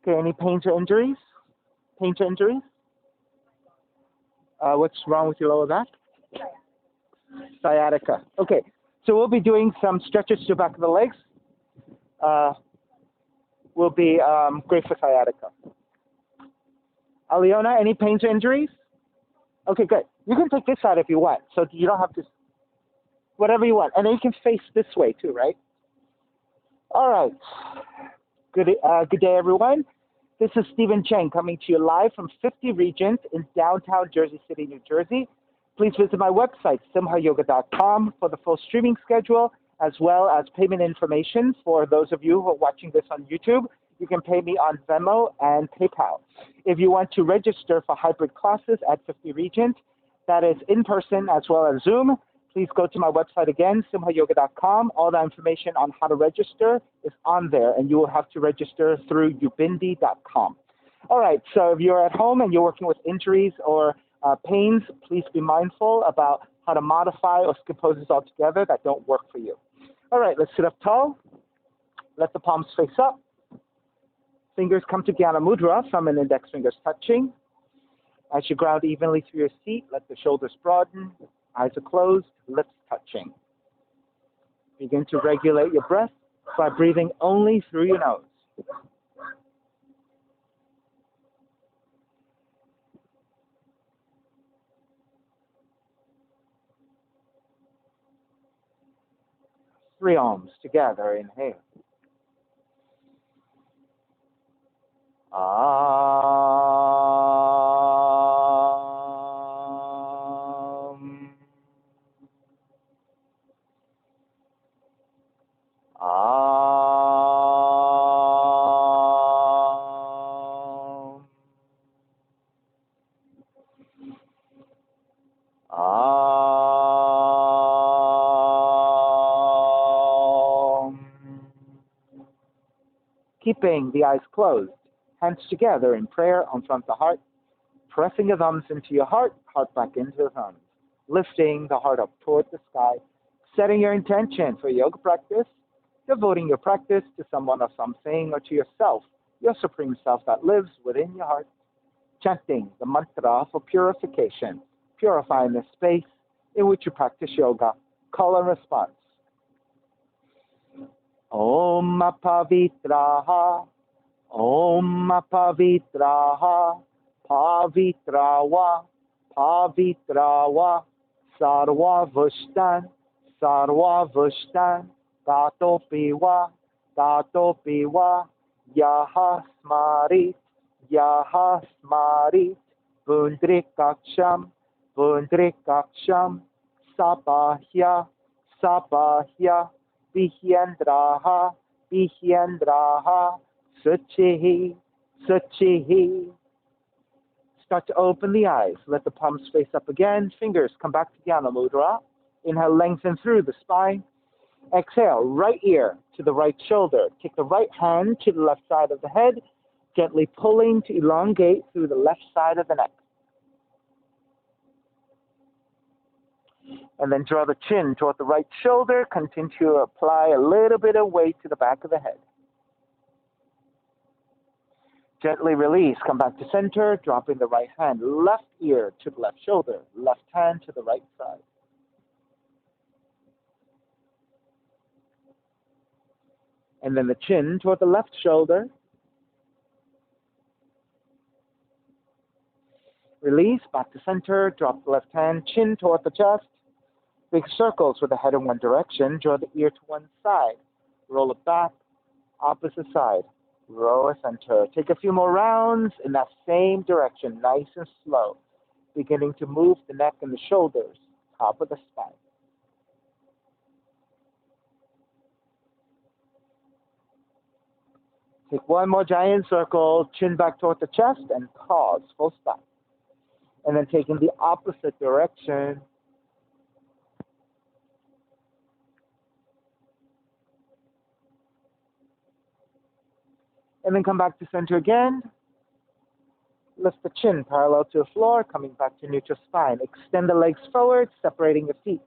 Okay, any pains or injuries? Pains or injuries? What's wrong with your lower back? Sciatica. Okay, so we'll be doing some stretches to the back of the legs. Will be great for sciatica. Aliona, any pains or injuries? Okay, good. You can take this side if you want, so you don't have to, whatever you want. And then you can face this way too, right? All right. Good day, everyone. This is Stephen Cheng coming to you live from 50 Regent in downtown Jersey City, New Jersey. Please visit my website, simhayoga.com, for the full streaming schedule, as well as payment information for those of you who are watching this on YouTube. You can pay me on Venmo and PayPal. If you want to register for hybrid classes at 50 Regent, that is in person as well as Zoom, please go to my website again, simhayoga.com. All the information on how to register is on there, and you will have to register through ubindi.com. All right, so if you're at home and you're working with injuries or pains, please be mindful about how to modify or skip poses altogether that don't work for you. All right, let's sit up tall. Let the palms face up. Fingers come to Jnana Mudra, thumb and index fingers touching. As you ground evenly through your seat, let the shoulders broaden, eyes are closed, lips touching. Begin to regulate your breath by breathing only through your nose. Three arms together, inhale. Keeping the eyes closed, hands together in prayer on front of the heart, pressing your thumbs into your heart, heart back into the thumbs, lifting the heart up toward the sky, setting your intention for yoga practice, devoting your practice to someone or something or to yourself, your supreme self that lives within your heart, chanting the mantra for purification, purifying the space in which you practice yoga. Call and response. Om Pavitraha, Om Pavitraha, Pavitrawa, Pavitrawa, Sarva Vushtan, Tatopiwa, Tatopiwa, Yaha Smarit, Bundrikaksham, Sabahya, Bihyendraha, Suchihi. Start to open the eyes. Let the palms face up again. Fingers come back to Jnana Mudra. Inhale, lengthen through the spine. Exhale, right ear to the right shoulder. Take the right hand to the left side of the head, gently pulling to elongate through the left side of the neck. And then draw the chin toward the right shoulder. Continue to apply a little bit of weight to the back of the head. Gently release. Come back to center, dropping the right hand. Left ear to the left shoulder. Left hand to the right side. And then the chin toward the left shoulder. Release. Back to center. Drop the left hand. Chin toward the chest. Big circles with the head in one direction. Draw the ear to one side. Roll it back. Opposite side. Lower center. Take a few more rounds in that same direction, nice and slow. Beginning to move the neck and the shoulders, top of the spine. Take one more giant circle, chin back toward the chest, and pause, full stop. And then taking the opposite direction. And then come back to center again. Lift the chin parallel to the floor, coming back to neutral spine. Extend the legs forward, separating your feet.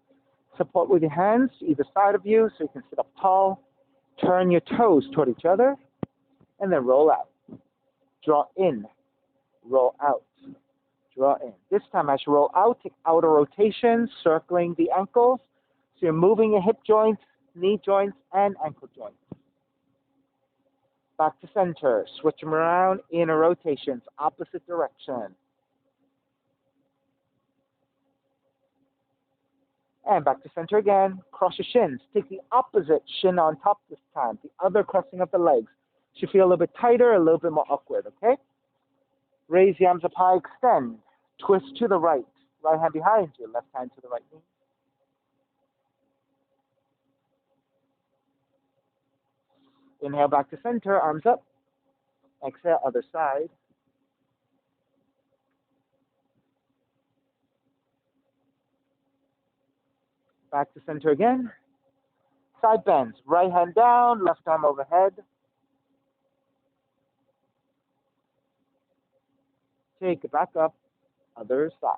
Support with your hands to either side of you so you can sit up tall. Turn your toes toward each other, and then roll out. Draw in, roll out, draw in. This time as you roll out, take outer rotation, circling the ankles. So you're moving your hip joints, knee joints, and ankle joints. Back to center. Switch them around, inner rotations, opposite direction. And back to center again. Cross your shins. Take the opposite shin on top this time. The other crossing of the legs. Should feel a little bit tighter, a little bit more awkward, okay? Raise the arms up high, extend. Twist to the right. Right hand behind you, left hand to the right knee. Inhale back to center, arms up. Exhale, other side. Back to center again. Side bends. Right hand down, left arm overhead. Take it back up, other side.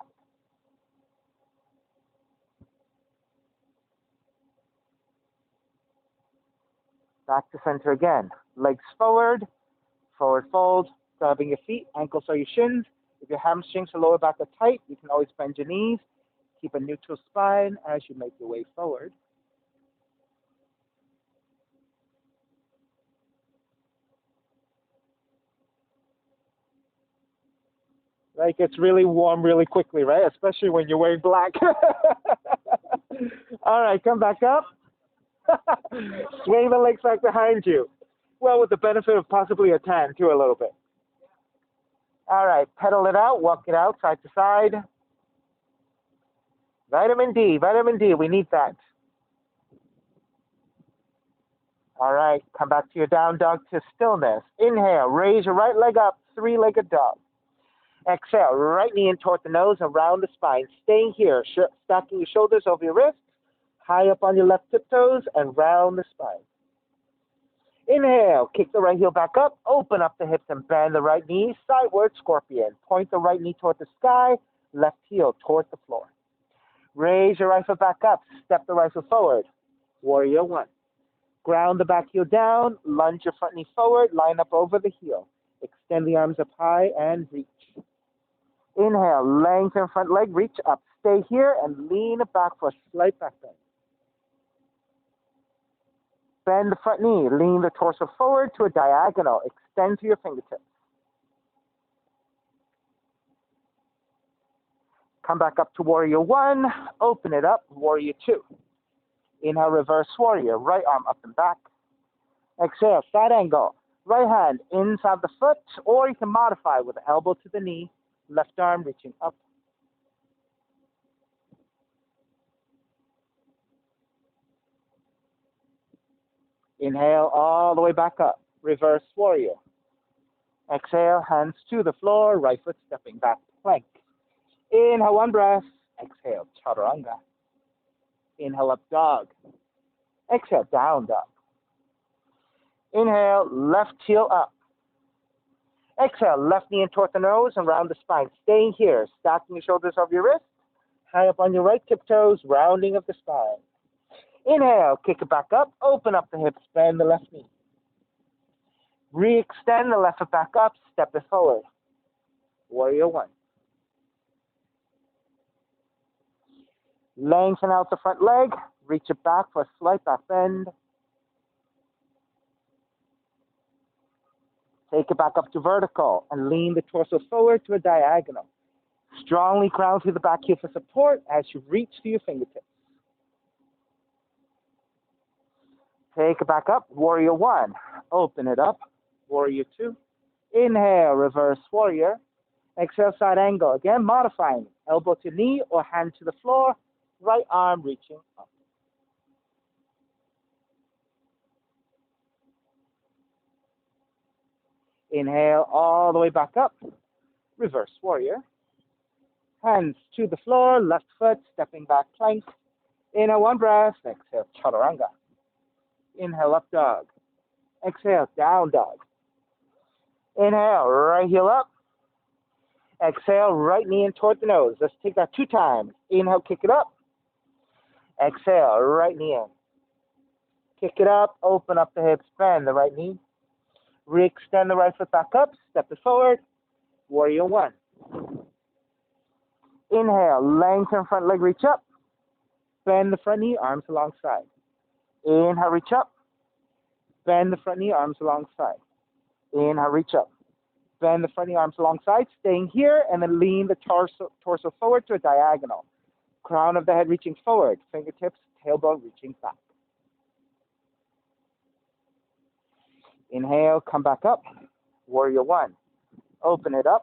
Back to center again. Legs forward, forward fold, grabbing your feet, ankles are your shins. If your hamstrings or lower back are tight, you can always bend your knees. Keep a neutral spine as you make your way forward. Like it's really warm really quickly, right? Especially when you're wearing black. All right, come back up. Swing the legs back behind you. Well, with the benefit of possibly a tan too a little bit. All right, pedal it out, walk it out, side to side. Vitamin D, we need that. All right, come back to your down dog to stillness. Inhale, raise your right leg up, three-legged dog. Exhale, right knee in toward the nose, around the spine. Staying here, stacking your shoulders over your wrists, high up on your left tiptoes, and round the spine. Inhale, kick the right heel back up, open up the hips and bend the right knee, sideward scorpion. Point the right knee toward the sky, left heel toward the floor. Raise your right foot back up, step the right foot forward. Warrior one. Ground the back heel down, lunge your front knee forward, line up over the heel. Extend the arms up high and reach. Inhale, lengthen front leg, reach up. Stay here and lean back for a slight back bend. Bend the front knee, lean the torso forward to a diagonal. Extend to your fingertips. Come back up to warrior one, open it up, warrior two. Inhale, reverse warrior, right arm up and back. Exhale, side angle. Right hand inside the foot, or you can modify with the elbow to the knee, left arm reaching up. Inhale all the way back up, reverse warrior. Exhale, hands to the floor, right foot stepping back, plank. Inhale, one breath. Exhale, chaturanga. Inhale, up dog. Exhale, down dog. Inhale, left heel up. Exhale, left knee in toward the nose and round the spine. Staying here, stacking your shoulders over your wrists, high up on your right tiptoes, rounding of the spine. Inhale, kick it back up, open up the hips, bend the left knee. Re-extend the left foot back up, step it forward. Warrior one. Lengthen out the front leg, reach it back for a slight back bend. Take it back up to vertical and lean the torso forward to a diagonal. Strongly ground through the back heel for support as you reach to your fingertips. Take it back up, warrior one. Open it up, warrior two. Inhale, reverse warrior. Exhale, side angle. Again, modifying. Elbow to knee or hand to the floor. Right arm reaching up. Inhale all the way back up. Reverse warrior. Hands to the floor, left foot, stepping back plank. Inhale, one breath. Exhale, chaturanga. Inhale, up dog. Exhale, down dog. Inhale, right heel up. Exhale, right knee in toward the nose. Let's take that 2 times. Inhale, kick it up. Exhale, right knee in. Kick it up, open up the hips, bend the right knee. Re-extend the right foot back up, step it forward, warrior one. Inhale, lengthen front leg, reach up, bend the front knee, arms alongside. Inhale, reach up, bend the front knee, arms alongside. Inhale, reach up, bend the front knee, arms alongside, staying here, and then lean the torso forward to a diagonal. Crown of the head reaching forward, fingertips, tailbone reaching back. Inhale, come back up, warrior one. Open it up,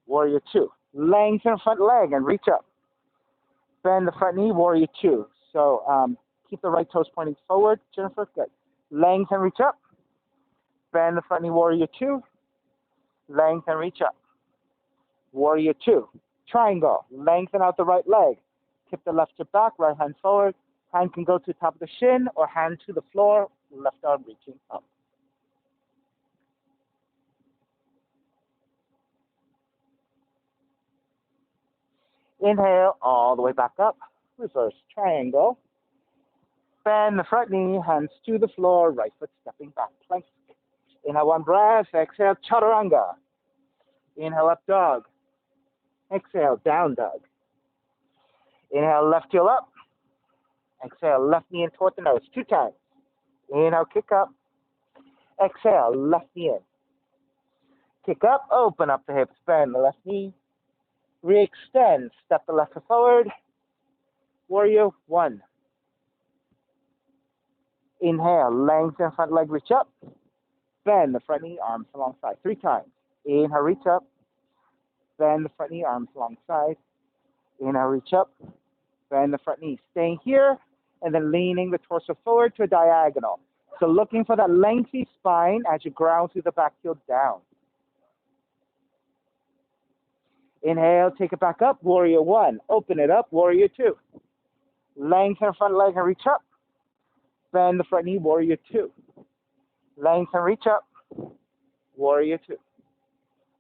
warrior two. Lengthen front leg and reach up. Bend the front knee, warrior two. So keep the right toes pointing forward, Jennifer, good. Lengthen, reach up. Bend the front knee, warrior two. Lengthen, reach up. Warrior two. Triangle, lengthen out the right leg. Tip the left hip back, right hand forward. Hand can go to the top of the shin or hand to the floor, left arm reaching up. Inhale, all the way back up. Reverse triangle. Bend the front knee, hands to the floor, right foot stepping back, plank. Inhale, one breath. Exhale, chaturanga. Inhale, up dog. Exhale, down dog. Inhale, left heel up. Exhale, left knee in toward the nose, 2 times. Inhale, kick up. Exhale, left knee in. Kick up, open up the hips, bend the left knee. Re-extend, step the left foot forward. Warrior one. Inhale, lengthen front leg, reach up. Bend the front knee, arms alongside, 3 times. Inhale, reach up. Bend the front knee, arms alongside. Inhale, reach up. Bend the front knee. Staying here, and then leaning the torso forward to a diagonal. So looking for that lengthy spine as you ground through the back heel down. Inhale, take it back up, warrior one. Open it up, warrior two. Lengthen front leg and reach up. Bend the front knee, warrior two. Lengthen, reach up, warrior two.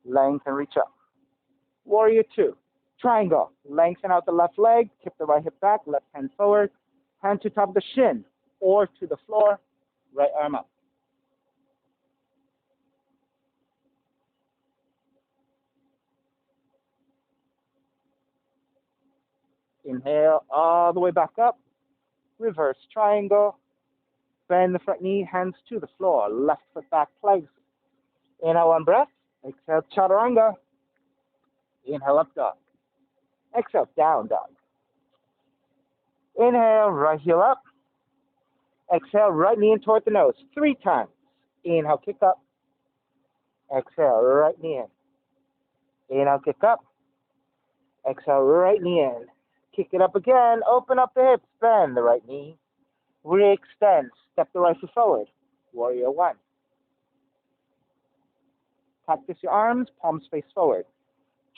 Lengthen, reach up, warrior two. Triangle, lengthen out the left leg, tip the right hip back, left hand forward, hand to top of the shin or to the floor, right arm up. Inhale, all the way back up, reverse triangle, bend the front knee, hands to the floor, left foot back, legs. Inhale, one breath, exhale, chaturanga. Inhale, up dog. Exhale, down dog. Inhale, right heel up. Exhale, right knee in toward the nose, 3 times. Inhale, kick up. Exhale, right knee in. Inhale, kick up. Exhale, right knee in. Kick it up again. Open up the hips. Bend the right knee. Re-extend. Step the right foot forward. Warrior one. Practice your arms. Palms face forward.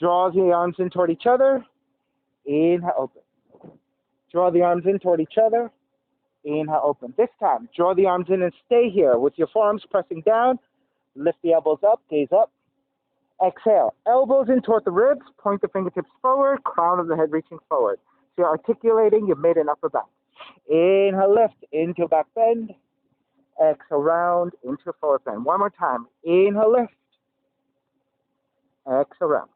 Draw the arms in toward each other. Inhale, open. Draw the arms in toward each other. Inhale, open. This time, draw the arms in and stay here with your forearms pressing down. Lift the elbows up, gaze up. Exhale, elbows in toward the ribs, point the fingertips forward, crown of the head reaching forward. So you're articulating your mid and upper back. Inhale, lift into back bend. Exhale, round into forward bend. One more time. Inhale, lift. Exhale, round.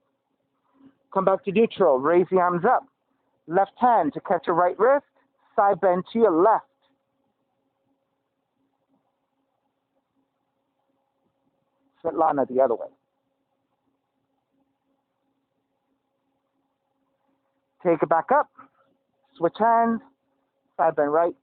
Come back to neutral. Raise the arms up. Left hand to catch your right wrist. Side bend to your left. Svetlana the other way. Take it back up. Switch hands. Side bend right.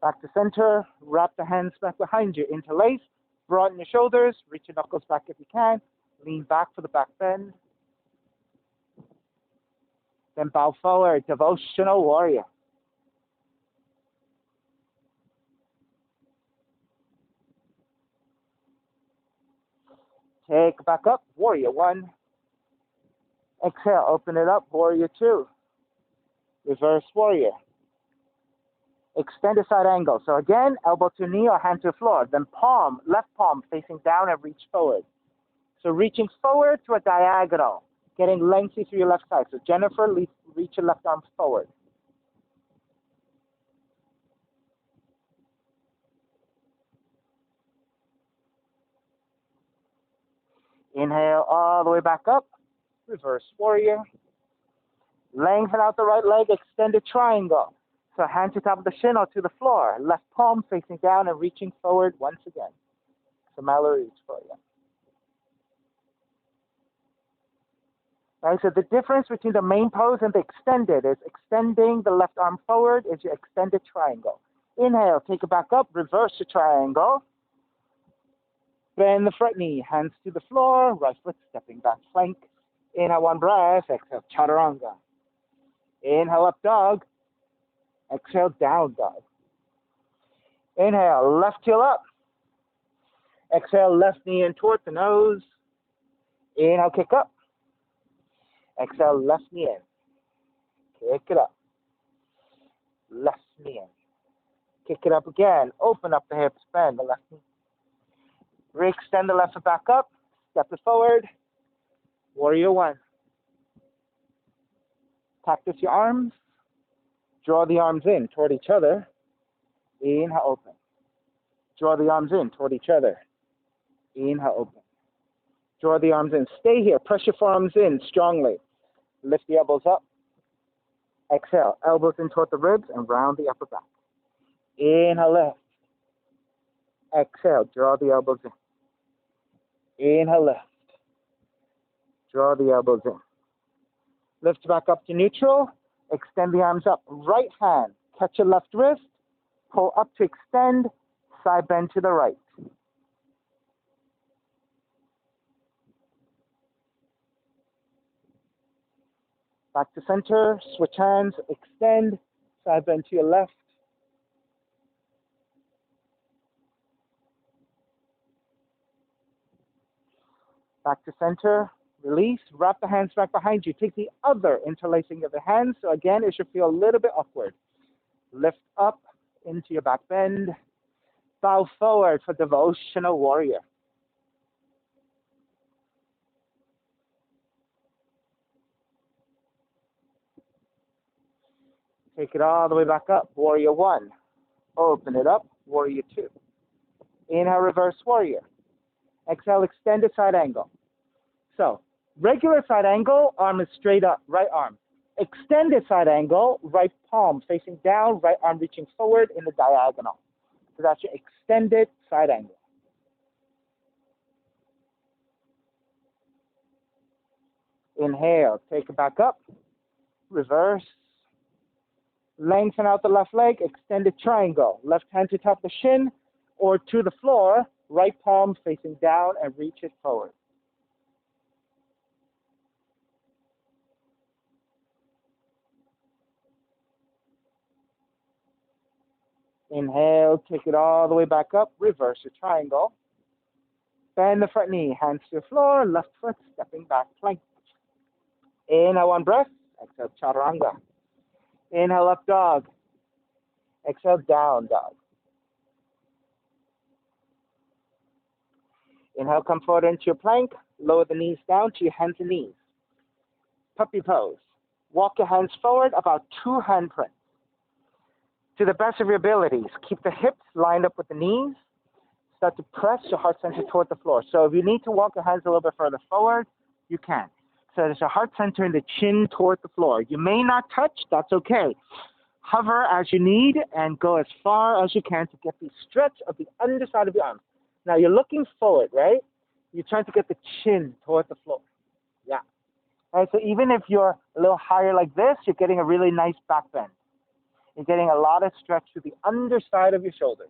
Back to center. Wrap the hands back behind you. Interlace. Broaden your shoulders. Reach your knuckles back if you can. Lean back for the back bend. Then bow forward. Devotional warrior. Take it back up. Warrior one. Exhale. Open it up. Warrior two. Reverse warrior. Extended side angle. So again, elbow to knee or hand to the floor. Then palm, left palm facing down and reach forward. So reaching forward to a diagonal, getting lengthy through your left side. So Jennifer, reach your left arm forward. Inhale all the way back up. Reverse warrior. Lengthen out the right leg, extended triangle. So hand to top of the shin or to the floor. Left palm facing down and reaching forward once again. So Mallory reach for you. Right, so the difference between the main pose and the extended is extending the left arm forward is your extended triangle. Inhale, take it back up, reverse the triangle. Bend the front knee, hands to the floor, right foot stepping back plank. Inhale, one breath, exhale, chaturanga. Inhale, up dog. Exhale, down dog. Inhale, left heel up. Exhale, left knee in toward the nose. Inhale, kick up. Exhale, left knee in. Kick it up. Left knee in. Kick it up again. Open up the hips, bend the left knee. Re-extend the left foot back up. Step it forward. Warrior one. Cactus your arms. Draw the arms in toward each other. Inhale, open. Draw the arms in toward each other. Inhale, open. Draw the arms in. Stay here. Press your forearms in strongly. Lift the elbows up. Exhale. Elbows in toward the ribs and round the upper back. Inhale, lift. Exhale. Draw the elbows in. Inhale, lift. Draw the elbows in. Lift back up to neutral. Extend the arms up. Right hand. Catch your left wrist. Pull up to extend. Side bend to the right. Back to center. Switch hands. Extend. Side bend to your left. Back to center. Release. Wrap the hands back behind you. Take the other interlacing of the hands. So again, it should feel a little bit awkward. Lift up into your back bend. Bow forward for devotional warrior. Take it all the way back up. Warrior one. Open it up. Warrior two. Inhale, reverse warrior. Exhale, extended side angle. So, regular side angle, arm is straight up, right arm. Extended side angle, right palm facing down, right arm reaching forward in the diagonal. So that's your extended side angle. Inhale, take it back up. Reverse. Lengthen out the left leg, extended triangle. Left hand to top the shin or to the floor, right palm facing down and reach it forward. Inhale, take it all the way back up, reverse your triangle. Bend the front knee, hands to the floor, left foot stepping back plank. Inhale, one breath, exhale, chaturanga. Inhale, up dog. Exhale, down dog. Inhale, come forward into your plank. Lower the knees down to your hands and knees. Puppy pose. Walk your hands forward about 2 handprints. To the best of your abilities, keep the hips lined up with the knees. Start to press your heart center toward the floor. So if you need to walk your hands a little bit further forward, you can. So there's your heart center and the chin toward the floor. You may not touch, that's okay. Hover as you need and go as far as you can to get the stretch of the underside of your arms. Now you're looking forward, right? You're trying to get the chin toward the floor. Yeah. All right, so even if you're a little higher like this, you're getting a really nice back bend. You're getting a lot of stretch to the underside of your shoulders.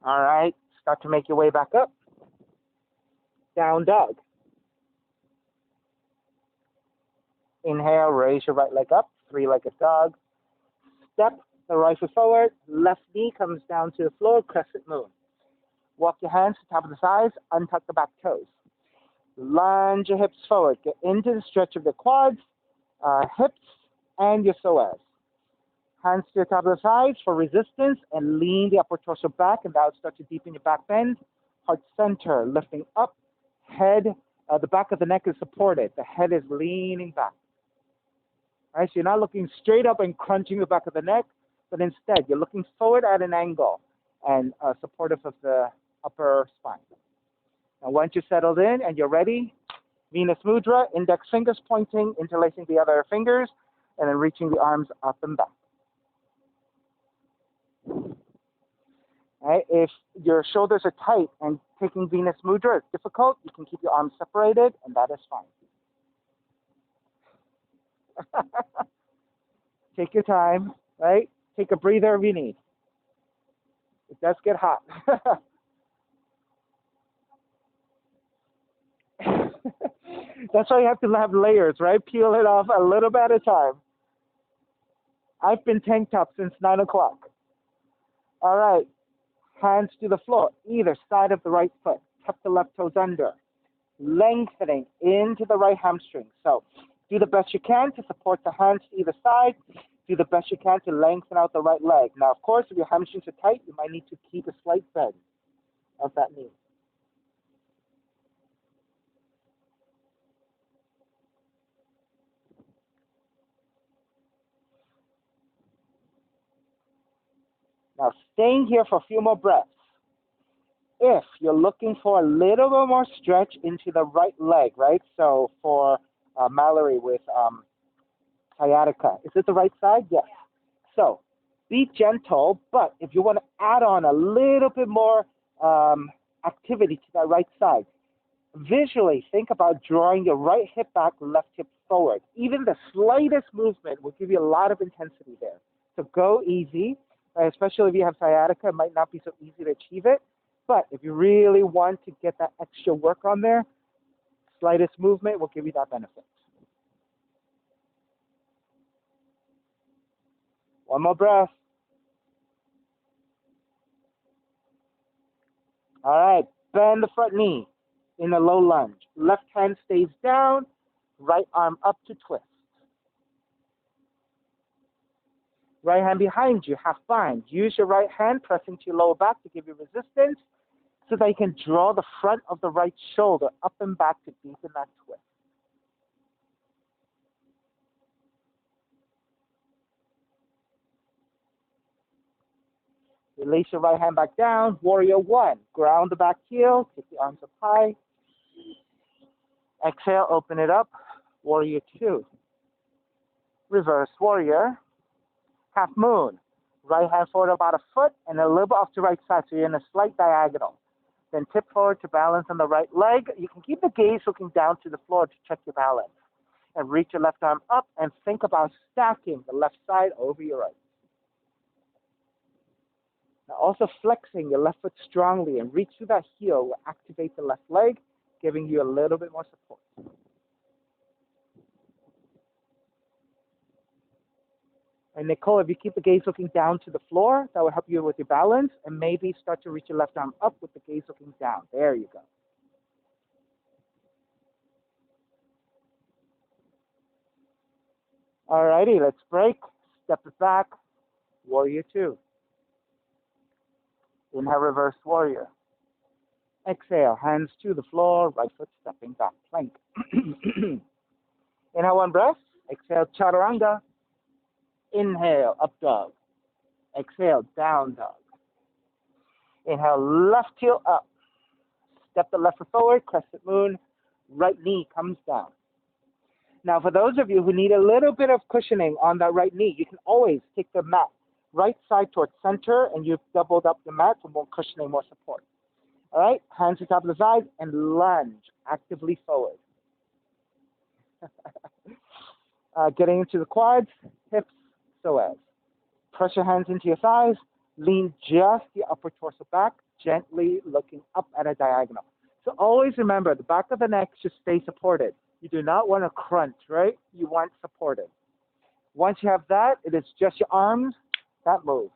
All right, start to make your way back up. Down dog. Inhale, raise your right leg up, 3-legged dog. Step the right foot forward, left knee comes down to the floor, crescent moon. Walk your hands to the top of the thighs, untuck the back toes. Lunge your hips forward. Get into the stretch of the quads, hips, and your psoas. Hands to the top of the thighs for resistance and lean the upper torso back, and that will start to deepen your back bend. Heart center, lifting up. Head, the back of the neck is supported. The head is leaning back. All right, so you're not looking straight up and crunching the back of the neck, but instead you're looking forward at an angle. and supportive of the upper spine. Now, once you're settled in and you're ready, Venus Mudra, index fingers pointing, interlacing the other fingers, and then reaching the arms up and back. Right? If your shoulders are tight and taking Venus Mudra is difficult, you can keep your arms separated, and that is fine. Take your time, right? Take a breather if you need. It does get hot. That's why you have to have layers, right? Peel it off a little bit at a time. I've been tank top since 9 o'clock. All right. Hands to the floor, either side of the right foot. Tuck the left toes under. Lengthening into the right hamstring. So do the best you can to support the hands to either side. Do the best you can to lengthen out the right leg. Now, of course, if your hamstrings are tight, you might need to keep a slight bend of that knee. Now, staying here for a few more breaths. If you're looking for a little bit more stretch into the right leg, right? So for Mallory with sciatica, is it the right side? Yes. So be gentle, but if you want to add on a little bit more activity to that right side, visually think about drawing your right hip back, left hip forward. Even the slightest movement will give you a lot of intensity there. So go easy, especially if you have sciatica. It might not be so easy to achieve it. But if you really want to get that extra work on there, slightest movement will give you that benefit. One more breath. All right, bend the front knee in a low lunge. Left hand stays down, right arm up to twist. Right hand behind you, half bind. Use your right hand pressing to your lower back to give you resistance so that you can draw the front of the right shoulder up and back to deepen that twist. Release your right hand back down. Warrior one. Ground the back heel. Take the arms up high. Exhale, open it up. Warrior two. Reverse warrior. Half moon. Right hand forward about a foot and a little bit off to right side, so you're in a slight diagonal. Then tip forward to balance on the right leg. You can keep the gaze looking down to the floor to check your balance. And reach your left arm up and think about stacking the left side over your right. Now also flexing your left foot strongly and reach through that heel will activate the left leg, giving you a little bit more support. And Nicole, if you keep the gaze looking down to the floor, that will help you with your balance, and maybe start to reach your left arm up with the gaze looking down. There you go. All righty, let's break. Step it back. Warrior two. Inhale, reverse warrior. Exhale, hands to the floor, right foot stepping back, plank. Inhale, one breath. Exhale, chaturanga. Inhale, up dog. Exhale, down dog. Inhale, left heel up. Step the left foot forward, crescent moon. Right knee comes down. Now, for those of you who need a little bit of cushioning on that right knee, you can always take the mat right side towards center, and you've doubled up the mat for more cushioning, more support. All right, hands to top of the thighs and lunge actively forward. Getting into the quads, hips, so as. Press your hands into your thighs, lean just the upper torso back, gently looking up at a diagonal. So always remember, the back of the neck should stay supported. You do not want to crunch, right? You want supported. Once you have that, it is just your arms that move.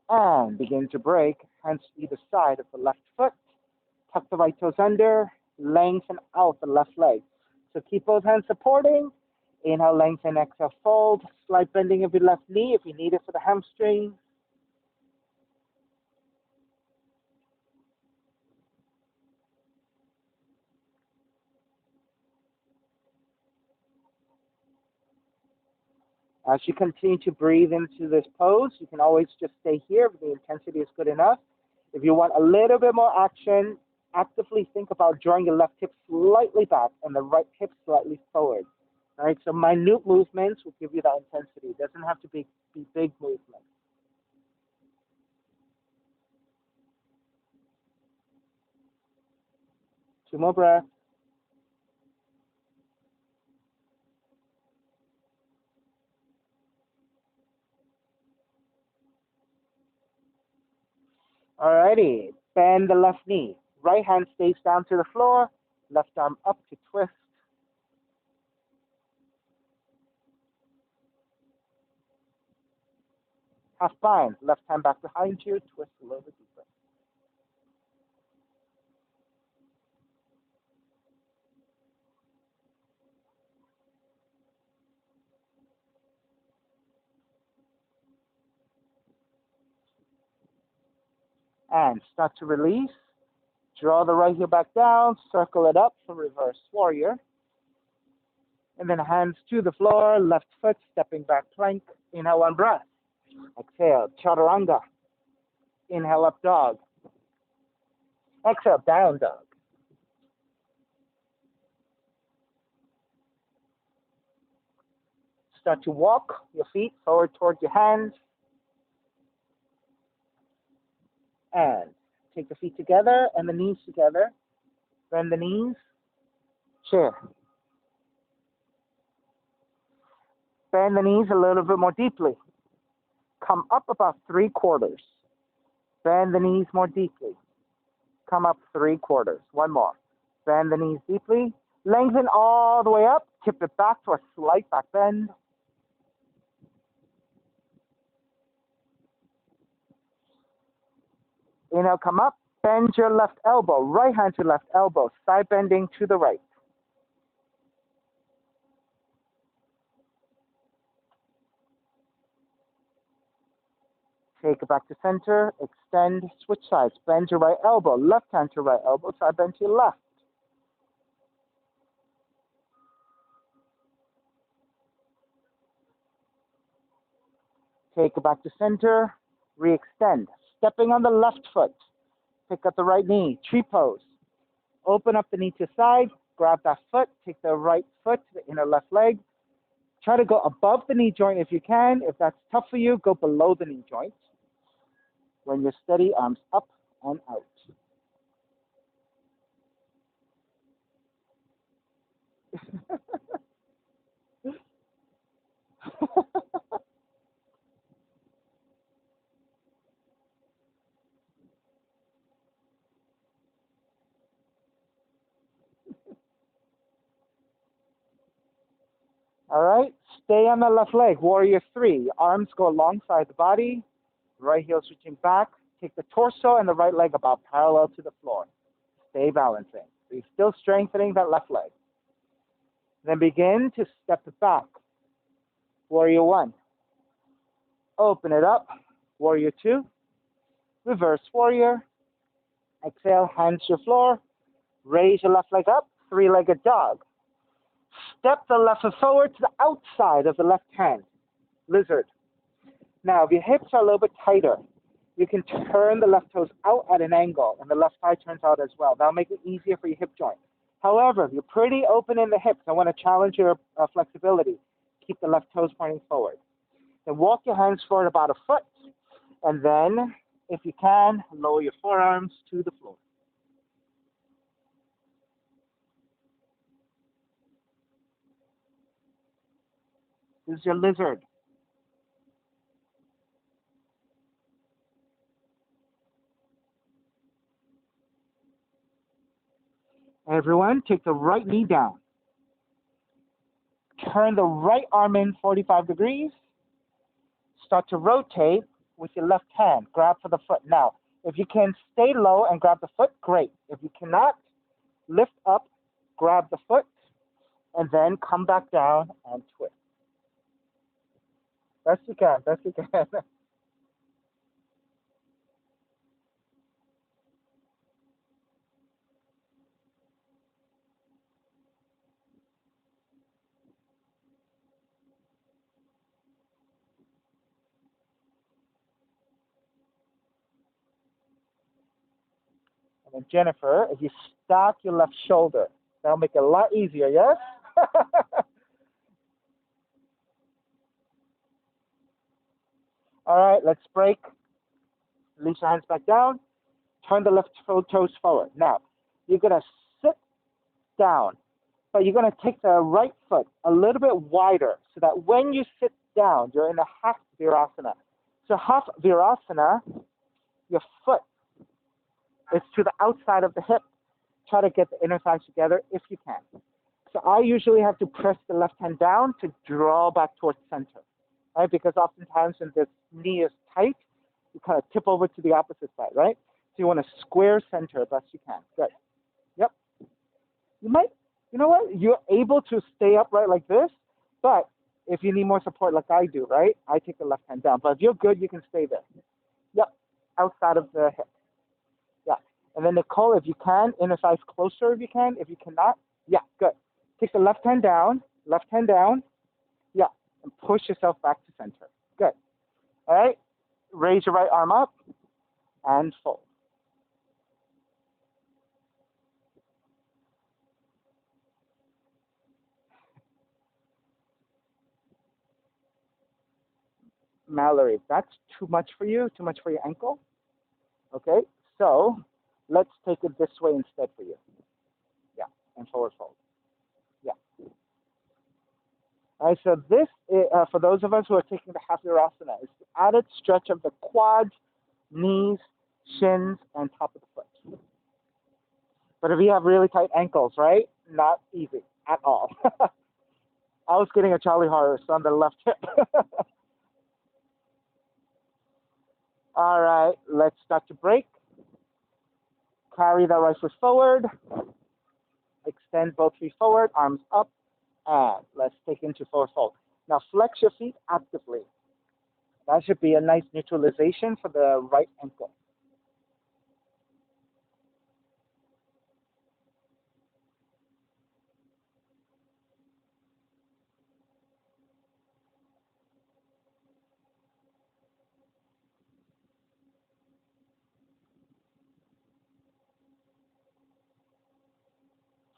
And begin to break, hands to either side of the left foot. Tuck the right toes under, lengthen out the left leg. So keep both hands supporting. Inhale, lengthen, exhale, fold. Slight bending of your left knee if you need it for the hamstring. As you continue to breathe into this pose, you can always just stay here if the intensity is good enough. If you want a little bit more action, actively think about drawing your left hip slightly back and the right hip slightly forward. All right, so minute movements will give you that intensity. It doesn't have to be big movements. Two more breaths. Alrighty, bend the left knee. Right hand stays down to the floor, left arm up to twist. Half bind, left hand back behind you, twist a little bit deeper. And start to release. Draw the right heel back down, circle it up for reverse warrior. And then hands to the floor, left foot, stepping back plank. Inhale, one breath. Exhale, chaturanga. Inhale, up dog. Exhale, down dog. Start to walk your feet forward towards your hands. And take the feet together and the knees together. Bend the knees. Chair. Bend the knees a little bit more deeply. Come up about 3/4. Bend the knees more deeply. Come up 3/4. One more. Bend the knees deeply. Lengthen all the way up. Tip it back to a slight back bend. Inhale, come up. Bend your left elbow. Right hand to left elbow. Side bending to the right. Take it back to center. Extend. Switch sides. Bend your right elbow. Left hand to right elbow. Side bend to your left. Take it back to center. Re-extend. Stepping on the left foot. Pick up the right knee. Tree pose. Open up the knee to side. Grab that foot. Take the right foot to the inner left leg. Try to go above the knee joint if you can. If that's tough for you, go below the knee joint. When you're steady, arms up and out. All right, stay on the left leg. Warrior 3. Arms go alongside the body. Right heel reaching back. Take the torso and the right leg about parallel to the floor. Stay balancing. So you're still strengthening that left leg. Then begin to step it back. Warrior 1. Open it up. Warrior 2. Reverse warrior. Exhale, hands to the floor. Raise your left leg up. Three-legged dog. Step the left foot forward to the outside of the left hand. Lizard. Now, if your hips are a little bit tighter, you can turn the left toes out at an angle, and the left thigh turns out as well. That'll make it easier for your hip joint. However, if you're pretty open in the hips, I want to challenge your flexibility. Keep the left toes pointing forward. Then walk your hands forward about a foot, and then, if you can, lower your forearms to the floor. This is your lizard. Everyone, take the right knee down. Turn the right arm in 45 degrees. Start to rotate with your left hand. Grab for the foot. Now, if you can stay low and grab the foot, great. If you cannot, lift up, grab the foot, and then come back down and twist. Best you can, best you can. And then Jennifer, if you stack your left shoulder, that'll make it a lot easier, yes? All right, let's break. Release your hands back down. Turn the left toes forward. Now, you're going to sit down, but you're going to take the right foot a little bit wider so that when you sit down, you're in a half virasana. So half virasana, your foot is to the outside of the hip. Try to get the inner thighs together if you can. So I usually have to press the left hand down to draw back towards center, right? Because oftentimes when this knee is tight, you kind of tip over to the opposite side, right? So you want to square center as best you can. Good. Yep. You might, you know what? You're able to stay upright like this, but if you need more support like I do, right? I take the left hand down. But if you're good, you can stay there. Yep. Outside of the hip. Yeah. And then Nicole, if you can, inner thighs closer if you can. If you cannot, yeah, good. Take the left hand down. Yeah. And push yourself back to center. Good. All right. Raise your right arm up and fold. Mallory, that's too much for you, too much for your ankle. Okay, so let's take it this way instead for you. Yeah, and forward fold. Yeah. All right, so this, for those of us who are taking the half virasana, is the added stretch of the quads, knees, shins, and top of the foot. But if you have really tight ankles, right, not easy at all. I was getting a Charlie horse on the left hip. All right, let's start to break. Carry the right foot forward. Extend both feet forward, arms up, and let's take into forward fold. Now flex your feet actively. That should be a nice neutralization for the right ankle.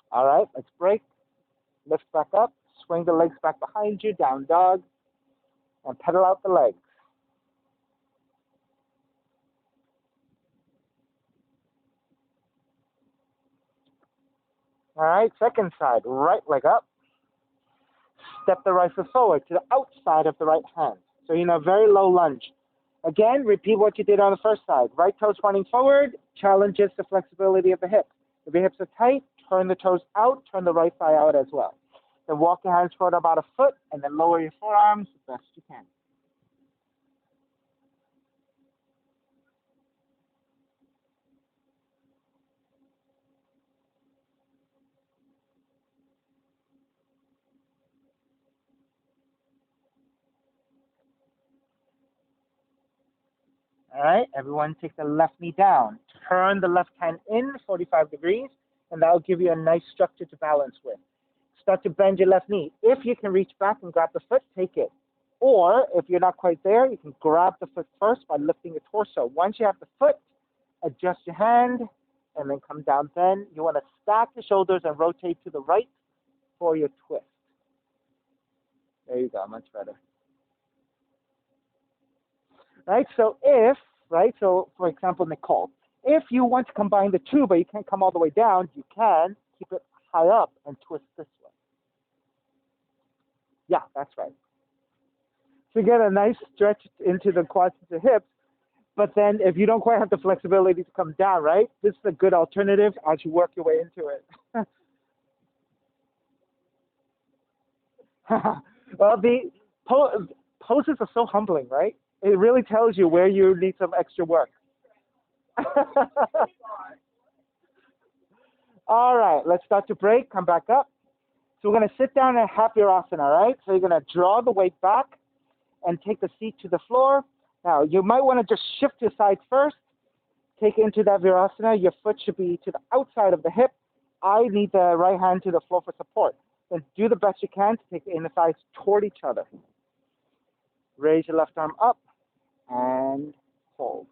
All right, let's break. Lift back up, swing the legs back behind you, down dog, and pedal out the legs. All right, second side, right leg up. Step the right foot forward to the outside of the right hand. So you're in a very low lunge. Again, repeat what you did on the first side. Right toes pointing forward challenges the flexibility of the hips. If your hips are tight, turn the toes out, turn the right thigh out as well. Then walk your hands forward about a foot, and then lower your forearms as best you can. All right, everyone take the left knee down. Turn the left hand in 45 degrees, and that will give you a nice structure to balance with. Start to bend your left knee. If you can reach back and grab the foot, take it. Or if you're not quite there, you can grab the foot first by lifting the torso. Once you have the foot, adjust your hand, and then come down. Then you want to stack the shoulders and rotate to the right for your twist. There you go, much better. Right, so for example, Nicole, if you want to combine the two, but you can't come all the way down, you can keep it high up and twist this way. Yeah, that's right. So you get a nice stretch into the quads and the hips, but then if you don't quite have the flexibility to come down, right, this is a good alternative as you work your way into it. Well, the poses are so humbling, right? It really tells you where you need some extra work. All right, let's start to break. Come back up. So we're going to sit down in half virasana, right? So you're going to draw the weight back and take the seat to the floor. Now, you might want to just shift your side first. Take it into that virasana. Your foot should be to the outside of the hip. I need the right hand to the floor for support. Then do the best you can to take the inner thighs toward each other. Raise your left arm up and hold.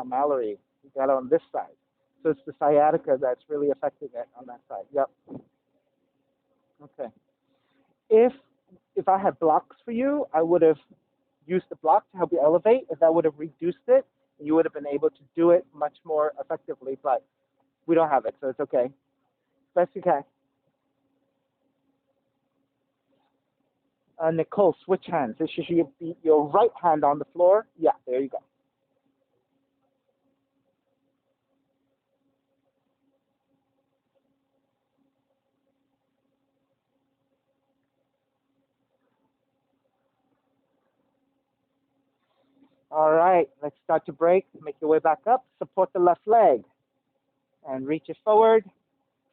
Mallory, you got it on this side. So it's the sciatica that's really affecting it on that side. Yep. Okay. If I had blocks for you, I would have used the block to help you elevate. If that would have reduced it, you would have been able to do it much more effectively. But we don't have it, so it's okay. Best you can. Nicole, switch hands. This should be your right hand on the floor. Yeah, there you go. All right, let's start to break. Make your way back up. Support the left leg. And reach it forward.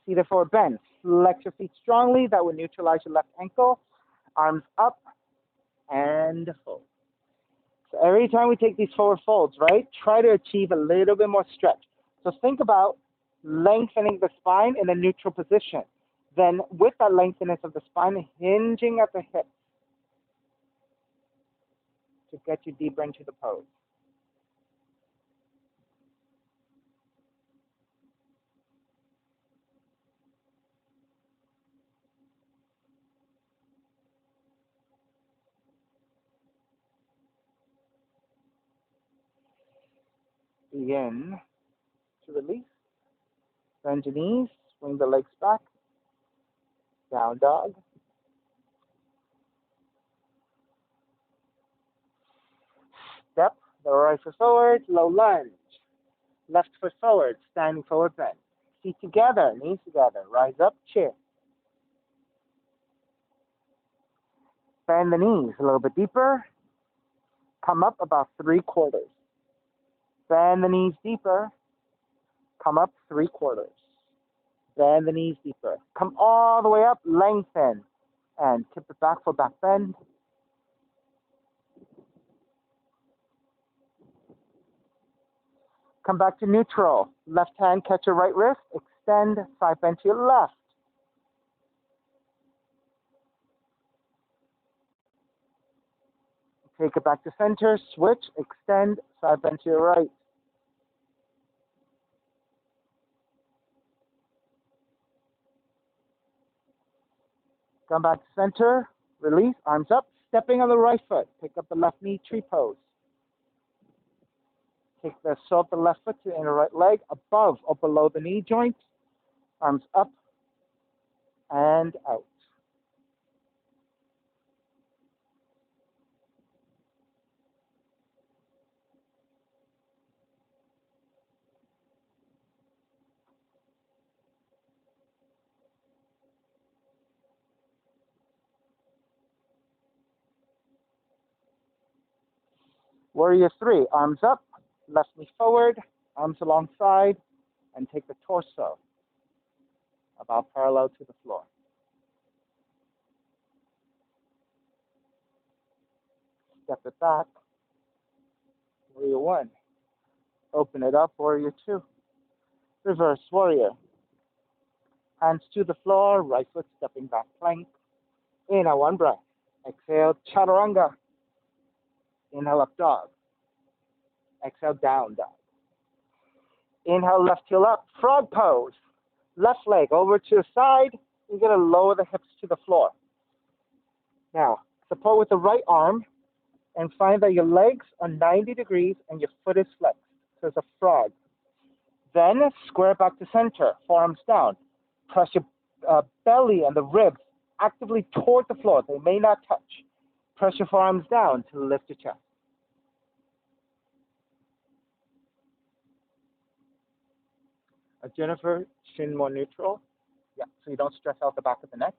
See the forward bend. Flex your feet strongly. That will neutralize your left ankle. Arms up and hold. So every time we take these forward folds, right, try to achieve a little bit more stretch. So think about lengthening the spine in a neutral position. Then with that lengthiness of the spine, hinging at the hips to get you deeper into the pose. Begin to release. Bend your knees, swing the legs back. Down dog. Step the right foot forward, low lunge. Left foot forward, standing forward bend. Feet together, knees together. Rise up, chair. Bend the knees a little bit deeper. Come up about 3/4. Bend the knees deeper. Come up 3/4. Bend the knees deeper. Come all the way up, lengthen. And tip it back for back bend. Come back to neutral. Left hand, catch your right wrist. Extend, side bend to your left. Take it back to center. Switch, extend, side bend to your right. Come back to center. Release, arms up. Stepping on the right foot. Pick up the left knee, tree pose. Take the sole of the left foot to the inner right leg, above or below the knee joint. Arms up and out. Warrior 3, arms up, left knee forward, arms alongside, and take the torso about parallel to the floor. Step it back. Warrior 1. Open it up, Warrior 2. Reverse Warrior. Hands to the floor, right foot stepping back plank. Inhale, one breath. Exhale, Chaturanga. Inhale, up dog. Exhale, down dog. Inhale, left heel up, frog pose. Left leg over to the side. You're going to lower the hips to the floor. Now, support with the right arm and find that your legs are 90 degrees and your foot is flexed. So it's a frog. Then square back to center, forearms down. Press your belly and the ribs actively toward the floor. They may not touch. Press your forearms down to lift your chest. Jennifer, chin more neutral. Yeah, so you don't stress out the back of the neck.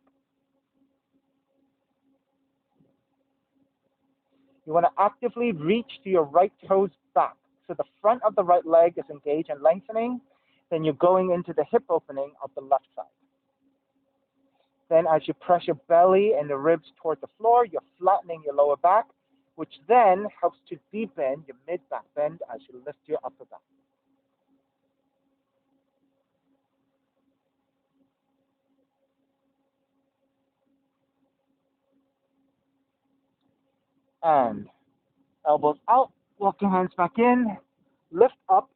You want to actively reach to your right toes back. So the front of the right leg is engaged and lengthening. then you're going into the hip opening of the left side. Then as you press your belly and the ribs toward the floor, you're flattening your lower back, which then helps to deepen your mid-back bend as you lift your upper back. And elbows out, walk your hands back in, lift up,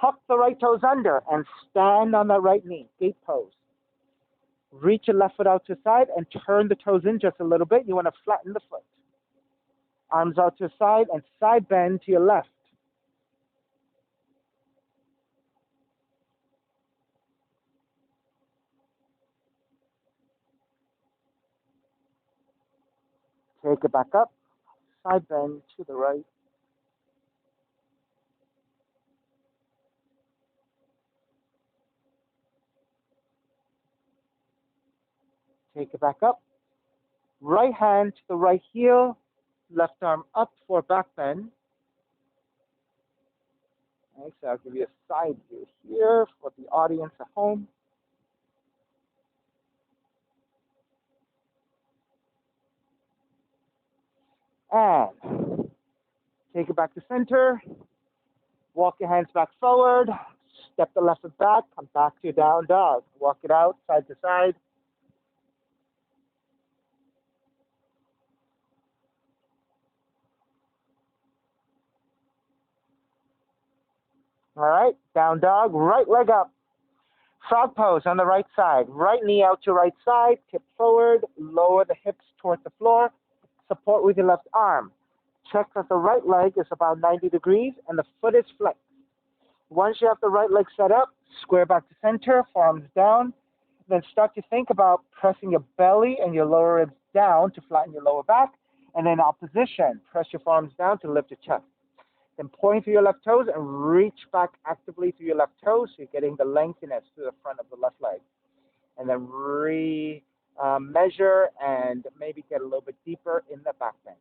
tuck the right toes under, and stand on that right knee, gate pose. Reach your left foot out to the side and turn the toes in just a little bit. You want to flatten the foot. Arms out to the side and side bend to your left. Take it back up, side bend to the right. Take it back up. Right hand to the right heel, left arm up for back bend. Okay, so I'll give you a side view here for the audience at home. And take it back to center. Walk your hands back forward. Step the left foot back. Come back to your down dog. Walk it out side to side. All right, down dog, right leg up. Frog pose on the right side. Right knee out to right side. Tip forward. Lower the hips towards the floor. Support with your left arm. Check that the right leg is about 90 degrees and the foot is flexed. Once you have the right leg set up, square back to center, forearms down. Then start to think about pressing your belly and your lower ribs down to flatten your lower back. And in opposition, press your forearms down to lift your chest. Then point through your left toes and reach back actively through your left toes so you're getting the lengthiness to the front of the left leg. And then measure and maybe get a little bit deeper in the back bend.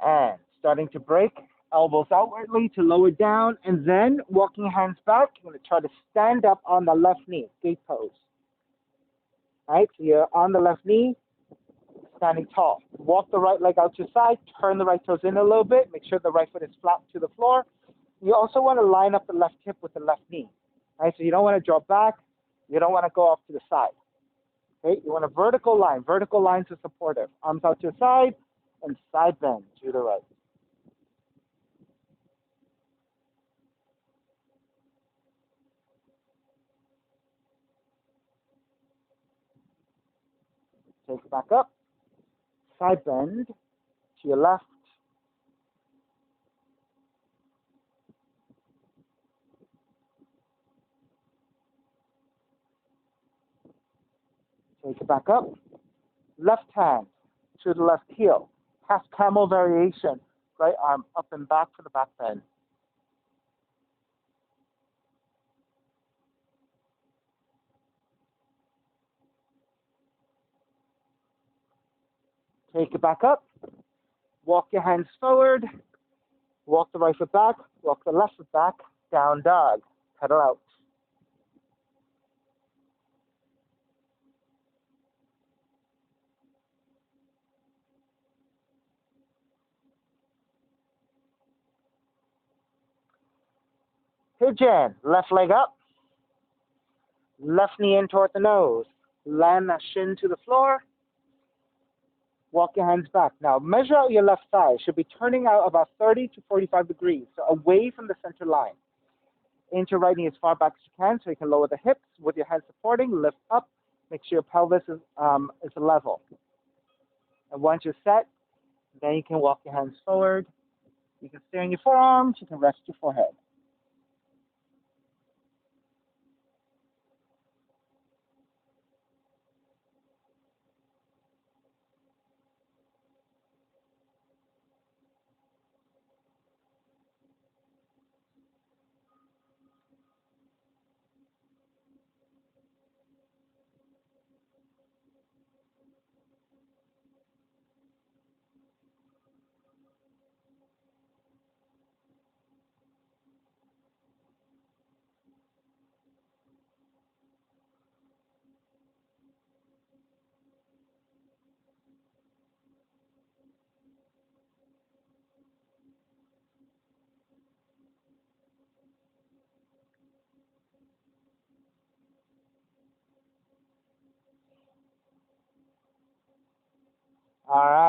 And starting to break, elbows outwardly to lower down, and then walking hands back. You're going to try to stand up on the left knee, gate pose. All right, so you're on the left knee, standing tall. Walk the right leg out to the side, turn the right toes in a little bit, make sure the right foot is flat to the floor. You also want to line up the left hip with the left knee. All right, so you don't want to draw back, you don't want to go off to the side. Okay, you want a vertical line. Vertical lines are supportive. Arms out to the side and side bend to the right. Take it back up. Side bend to your left. Take it back up. Left hand to the left heel. Half camel variation. Right arm up and back for the back bend. Take it back up. Walk your hands forward. Walk the right foot back. Walk the left foot back. Down dog. Pedal out. Pigeon. Left leg up. Left knee in toward the nose. Land that shin to the floor. Walk your hands back. Now measure out your left thigh. It should be turning out about 30 to 45 degrees, so away from the center line. Into right knee as far back as you can so you can lower the hips with your hands supporting. Lift up. Make sure your pelvis is level. And once you're set, then you can walk your hands forward. You can stay on your forearms. You can rest your forehead.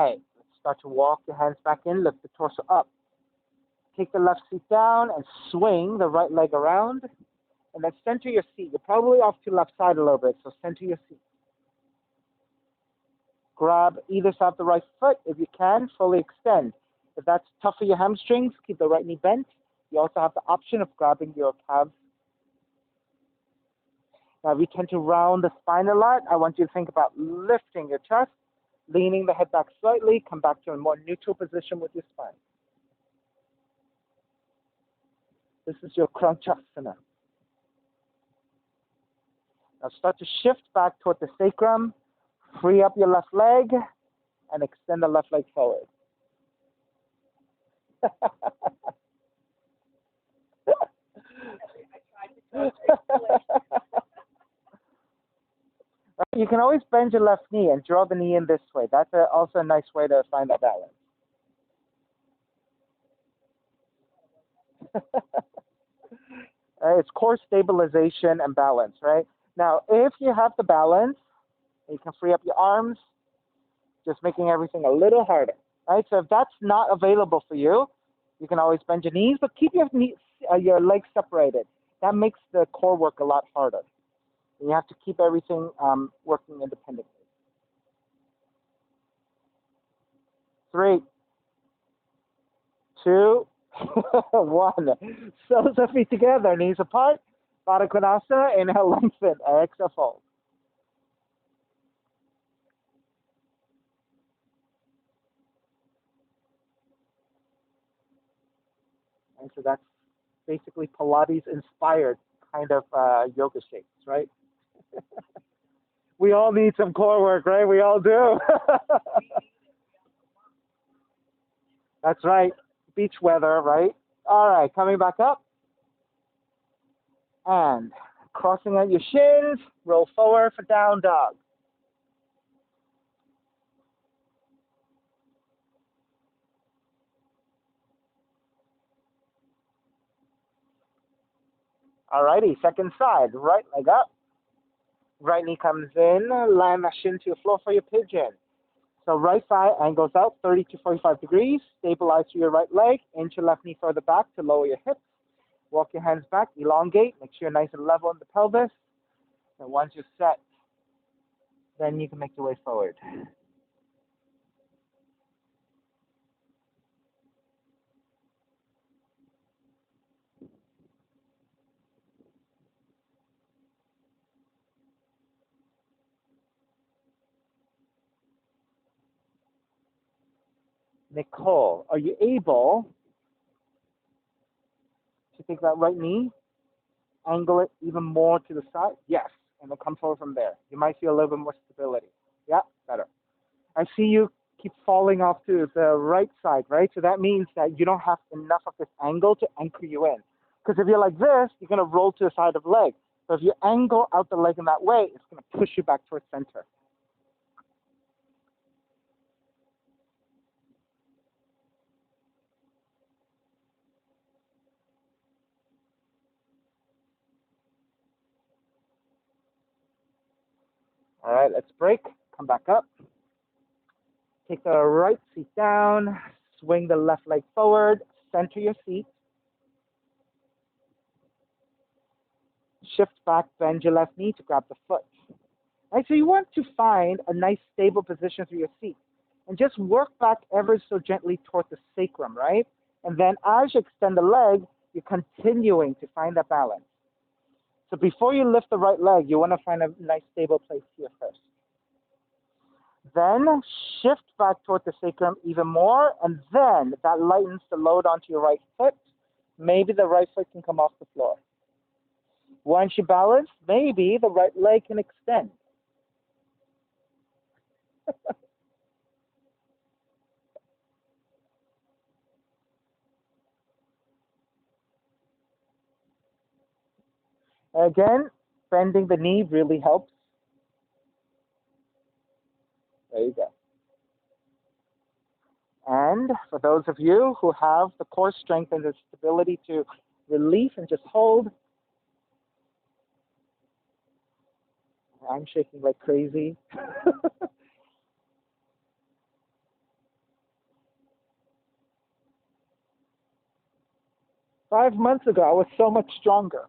right, let's start to walk your hands back in, lift the torso up. Take the left seat down and swing the right leg around. And then center your seat. You're probably off to the left side a little bit, so center your seat. Grab either side of the right foot. If you can, fully extend. If that's tough for your hamstrings, keep the right knee bent. You also have the option of grabbing your calves. Now, if you tend to round the spine a lot, I want you to think about lifting your chest, leaning the head back slightly, come back to a more neutral position with your spine. This is your Kranchasana. Now start to shift back toward the sacrum, free up your left leg, and extend the left leg forward. You can always bend your left knee and draw the knee in this way. That's also a nice way to find that balance. It's core stabilization and balance, right? Now, if you have the balance, you can free up your arms, just making everything a little harder, right? So if that's not available for you, you can always bend your knees, but keep your legs separated. That makes the core work a lot harder. And you have to keep everything working independently. 3, 2, 1. So the feet together, knees apart. Baddha Konasana, inhale, lengthen, exhale, fold. And so that's basically Pilates-inspired kind of yoga shapes, right? We all need some core work, right? We all do. That's right. Beach weather, right? All right, coming back up. And crossing out your shins, roll forward for down dog. All righty, second side, right leg up. Right knee comes in, land that shin to the floor for your pigeon. So right thigh angles out 30 to 45 degrees. Stabilize your right leg, inch your left knee further back to lower your hips. Walk your hands back, elongate, make sure you're nice and level in the pelvis. And once you're set, then you can make your way forward. Nicole, are you able to take that right knee, angle it even more to the side? Yes, and then come forward from there. You might feel a little bit more stability. Yeah, better. I see you keep falling off to the right side, right? So that means that you don't have enough of this angle to anchor you in. Because if you're like this, you're going to roll to the side of the leg. So if you angle out the leg in that way, it's going to push you back towards center. All right, let's break. Come back up. Take the right seat down. Swing the left leg forward. Center your seat. Shift back, bend your left knee to grab the foot. Right, so you want to find a nice stable position for your seat. And just work back ever so gently toward the sacrum, right? And then as you extend the leg, you're continuing to find that balance. So before you lift the right leg, you want to find a nice stable place here first. Then shift back toward the sacrum even more, and then that lightens the load onto your right foot. Maybe the right foot can come off the floor. Once you balance, maybe the right leg can extend. Again, bending the knee really helps. There you go. And for those of you who have the core strength and the stability to release and just hold, I'm shaking like crazy. 5 months ago, I was so much stronger.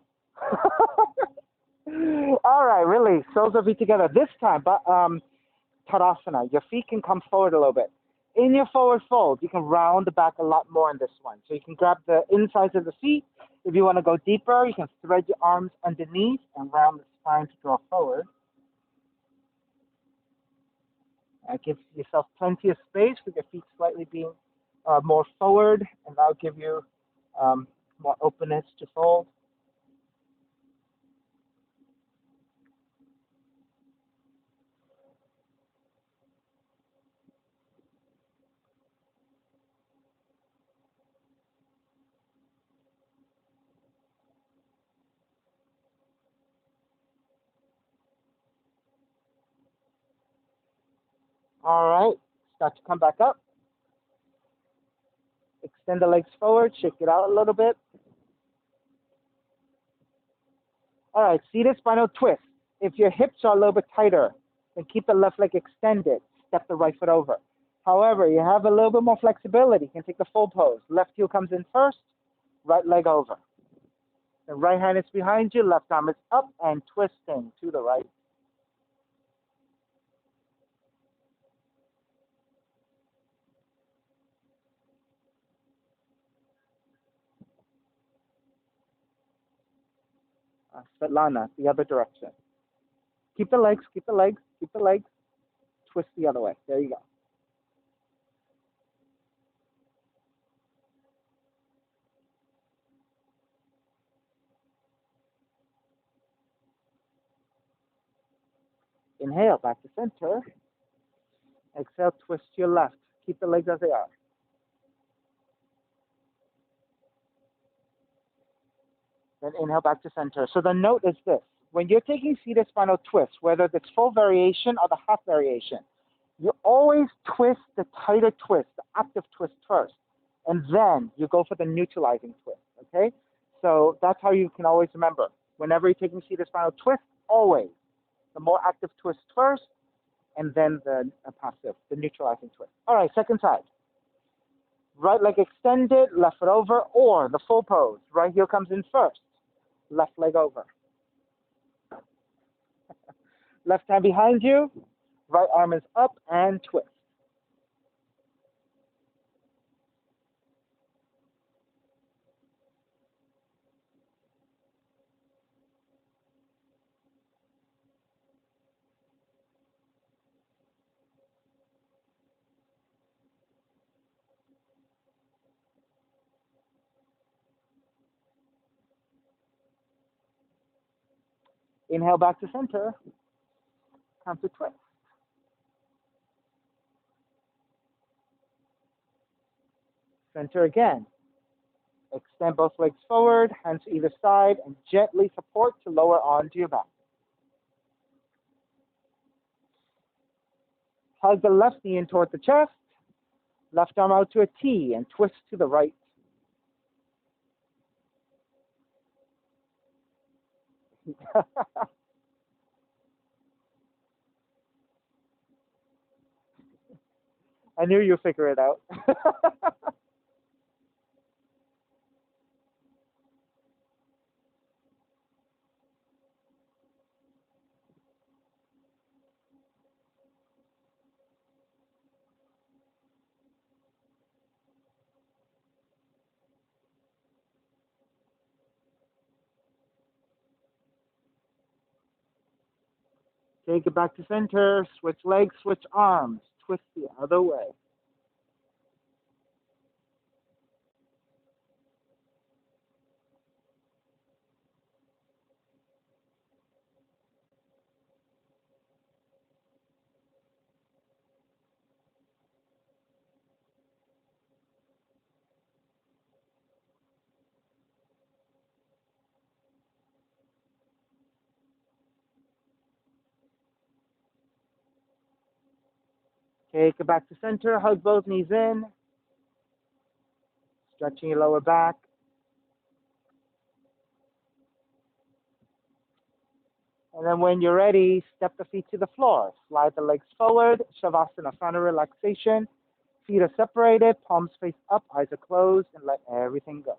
All right, release. Soles of feet together. This time, but Tadasana. Your feet can come forward a little bit. In your forward fold, you can round the back a lot more in this one. So you can grab the insides of the feet. If you want to go deeper, you can thread your arms underneath and round the spine to draw forward. Give yourself plenty of space with your feet slightly being more forward, and that'll give you more openness to fold. All right, start to come back up. Extend the legs forward, shake it out a little bit. All right, seated spinal twist. If your hips are a little bit tighter, then keep the left leg extended. Step the right foot over. However, you have a little bit more flexibility. You can take the full pose. Left heel comes in first, right leg over. The right hand is behind you, left arm is up and twisting to the right. Svetlana, the other direction. Keep the legs, keep the legs, keep the legs. Twist the other way. There you go. Inhale, back to center. Exhale, twist to your left. Keep the legs as they are. Then inhale back to center. So the note is this. When you're taking seated spinal twist, whether it's full variation or the half variation, you always twist the tighter twist, the active twist first, and then you go for the neutralizing twist, okay? So that's how you can always remember. Whenever you're taking seated spinal twist, always the more active twist first, and then the passive, the neutralizing twist. All right, second side. Right leg extended, left foot over, or the full pose. Right heel comes in first, left leg over. Left hand behind you, right arm is up and twist. Inhale back to center, come to twist. Center again. Extend both legs forward, hands to either side, and gently support to lower onto your back. Hug the left knee in toward the chest, left arm out to a T, and twist to the right. I knew you'd figure it out. Take it back to center, switch legs, switch arms, twist the other way. Take it back to center, hug both knees in, stretching your lower back. And then when you're ready, step the feet to the floor. Slide the legs forward, Shavasana, final relaxation. Feet are separated, palms face up, eyes are closed, and let everything go.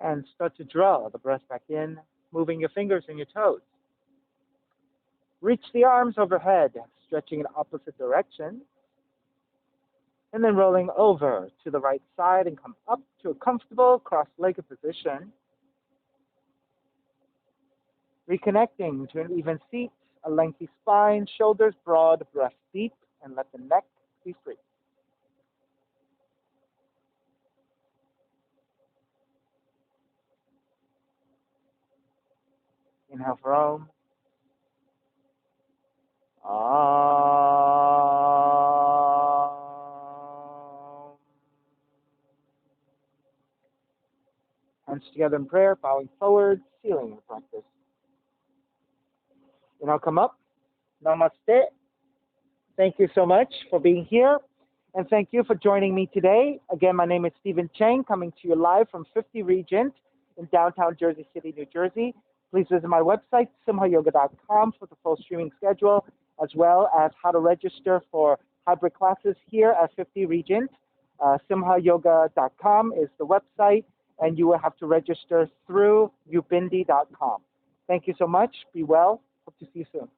And start to draw the breath back in, moving your fingers and your toes. Reach the arms overhead, stretching in opposite direction. And then rolling over to the right side and come up to a comfortable cross-legged position. Reconnecting to an even seat, a lengthy spine, shoulders broad, breath deep, and let the neck be free. Inhale for Om. Om. Hands together in prayer, bowing forward, sealing the practice. And I'll come up. Namaste. Thank you so much for being here. And thank you for joining me today. Again, my name is Stephen Chang, coming to you live from 50 Regent in downtown Jersey City, New Jersey. Please visit my website, simhayoga.com, for the full streaming schedule, as well as how to register for hybrid classes here at 50 Regent. Simhayoga.com is the website, and you will have to register through ubindi.com. Thank you so much. Be well. Hope to see you soon.